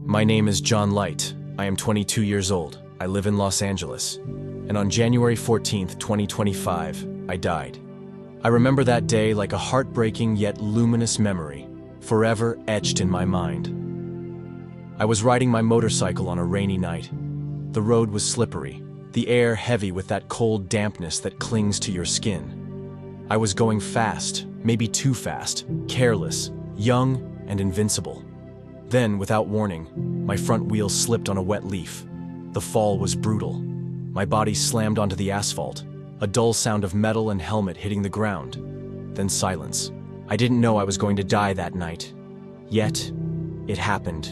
My name is Jhon Light. I am 22 years old. I live in Los Angeles. And on January 14th, 2025, I died. I remember that day like a heartbreaking yet luminous memory, forever etched in my mind. I was riding my motorcycle on a rainy night. The road was slippery, the air heavy with that cold dampness that clings to your skin. I was going fast, maybe too fast, careless, young, and invincible. Then, without warning, my front wheel slipped on a wet leaf. The fall was brutal. My body slammed onto the asphalt, a dull sound of metal and helmet hitting the ground. Then silence. I didn't know I was going to die that night. Yet, it happened.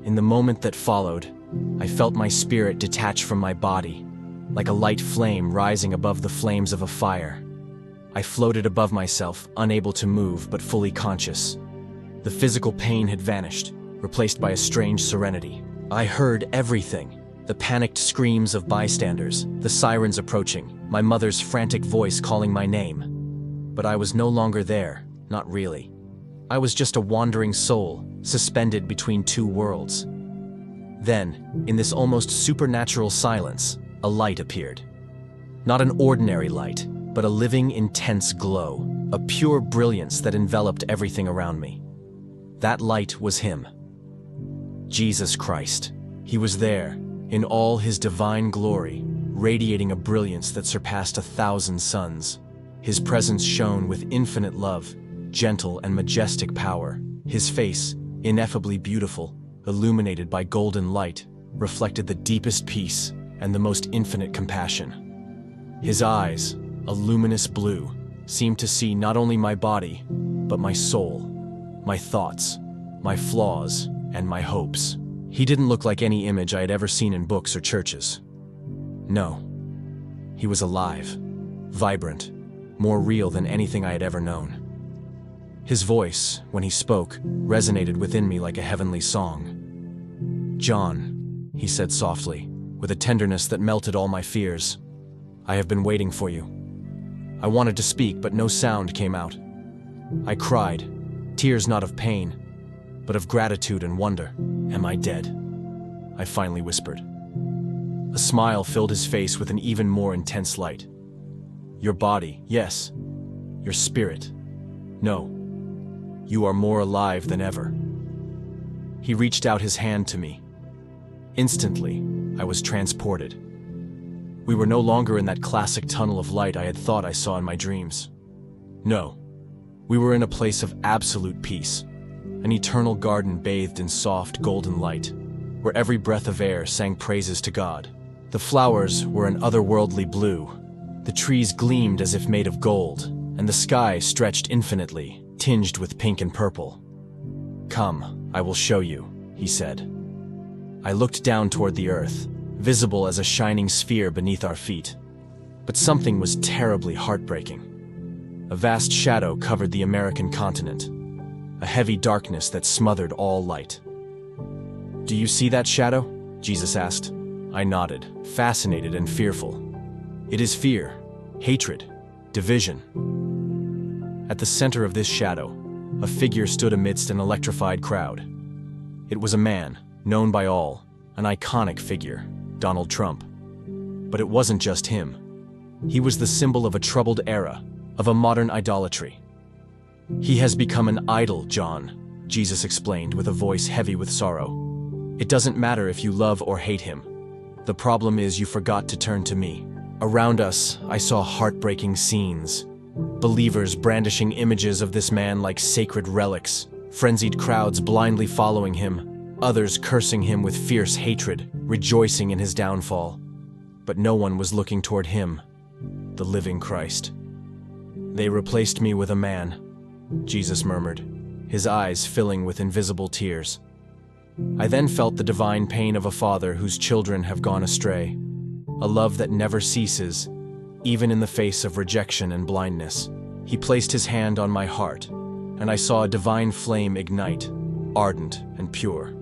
In the moment that followed, I felt my spirit detach from my body, like a light flame rising above the flames of a fire. I floated above myself, unable to move but fully conscious. The physical pain had vanished, replaced by a strange serenity. I heard everything. The panicked screams of bystanders, the sirens approaching, my mother's frantic voice calling my name. But I was no longer there, not really. I was just a wandering soul, suspended between two worlds. Then, in this almost supernatural silence, a light appeared. Not an ordinary light, but a living, intense glow, a pure brilliance that enveloped everything around me. That light was him. Jesus Christ. He was there, in all his divine glory, radiating a brilliance that surpassed 1,000 suns. His presence shone with infinite love, gentle and majestic power. His face, ineffably beautiful, illuminated by golden light, reflected the deepest peace and the most infinite compassion. His eyes, a luminous blue, seemed to see not only my body, but my soul, my thoughts, my flaws, and my hopes. He didn't look like any image I had ever seen in books or churches. No, he was alive, vibrant, more real than anything I had ever known. His voice, when he spoke, resonated within me like a heavenly song. "John," he said softly, with a tenderness that melted all my fears. "I have been waiting for you." I wanted to speak, but no sound came out. I cried, tears not of pain, but of gratitude and wonder. "Am I dead?" I finally whispered. A smile filled his face with an even more intense light. "Your body, yes. Your spirit, no. You are more alive than ever." He reached out his hand to me. Instantly, I was transported. We were no longer in that classic tunnel of light I had thought I saw in my dreams. No, we were in a place of absolute peace, an eternal garden bathed in soft, golden light, where every breath of air sang praises to God. The flowers were an otherworldly blue, the trees gleamed as if made of gold, and the sky stretched infinitely, tinged with pink and purple. "Come, I will show you," he said. I looked down toward the earth, visible as a shining sphere beneath our feet. But something was terribly heartbreaking. A vast shadow covered the American continent, a heavy darkness that smothered all light. "Do you see that shadow?" Jesus asked. I nodded, fascinated and fearful. "It is fear, hatred, division." At the center of this shadow, a figure stood amidst an electrified crowd. It was a man, known by all, an iconic figure, Donald Trump. But it wasn't just him. He was the symbol of a troubled era, of a modern idolatry. "He has become an idol, John," Jesus explained with a voice heavy with sorrow. "It doesn't matter if you love or hate him. The problem is you forgot to turn to me." Around us, I saw heartbreaking scenes. Believers brandishing images of this man like sacred relics, frenzied crowds blindly following him, others cursing him with fierce hatred, rejoicing in his downfall. But no one was looking toward him, the living Christ. "They replaced me with a man," Jesus murmured, his eyes filling with invisible tears. I then felt the divine pain of a father whose children have gone astray, a love that never ceases, even in the face of rejection and blindness. He placed his hand on my heart, and I saw a divine flame ignite, ardent and pure.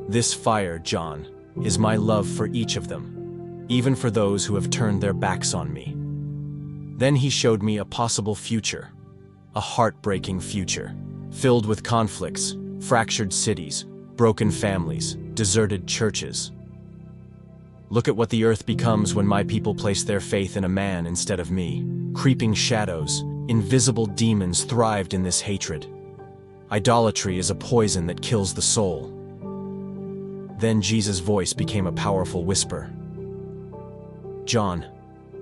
"This fire, John, is my love for each of them, even for those who have turned their backs on me." Then he showed me a possible future, a heartbreaking future, filled with conflicts, fractured cities, broken families, deserted churches. Look at what the earth becomes when my people place their faith in a man instead of me. Creeping shadows, invisible demons thrived in this hatred. Idolatry is a poison that kills the soul. Then Jesus' voice became a powerful whisper. Jhon,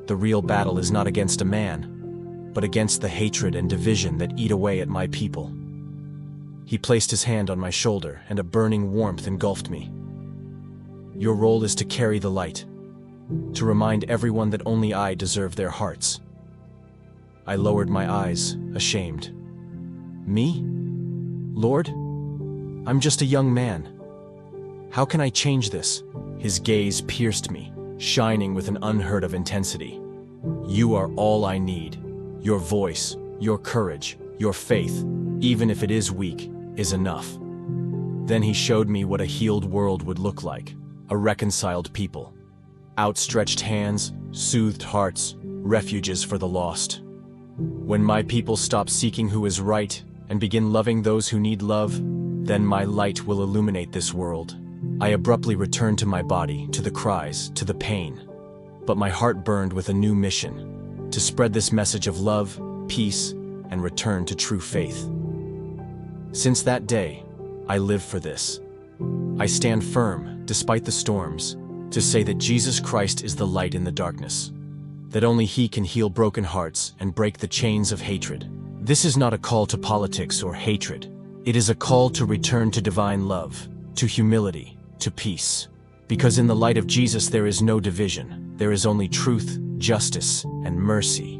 the real battle is not against a man, but against the hatred and division that eat away at my people. He placed his hand on my shoulder, and a burning warmth engulfed me. Your role is to carry the light, to remind everyone that only I deserve their hearts. I lowered my eyes, ashamed. Me? Lord? I'm just a young man. How can I change this? His gaze pierced me, shining with an unheard of intensity. You are all I need. Your voice, your courage, your faith, even if it is weak, is enough. Then he showed me what a healed world would look like. A reconciled people. Outstretched hands, soothed hearts, refuges for the lost. When my people stop seeking who is right and begin loving those who need love, then my light will illuminate this world. I abruptly returned to my body, to the cries, to the pain. But my heart burned with a new mission, to spread this message of love, peace, and return to true faith. Since that day, I live for this. I stand firm, despite the storms, to say that Jesus Christ is the light in the darkness, that only He can heal broken hearts and break the chains of hatred. This is not a call to politics or hatred. It is a call to return to divine love, to humility, to peace. Because in the light of Jesus there is no division. There is only truth, justice, and mercy.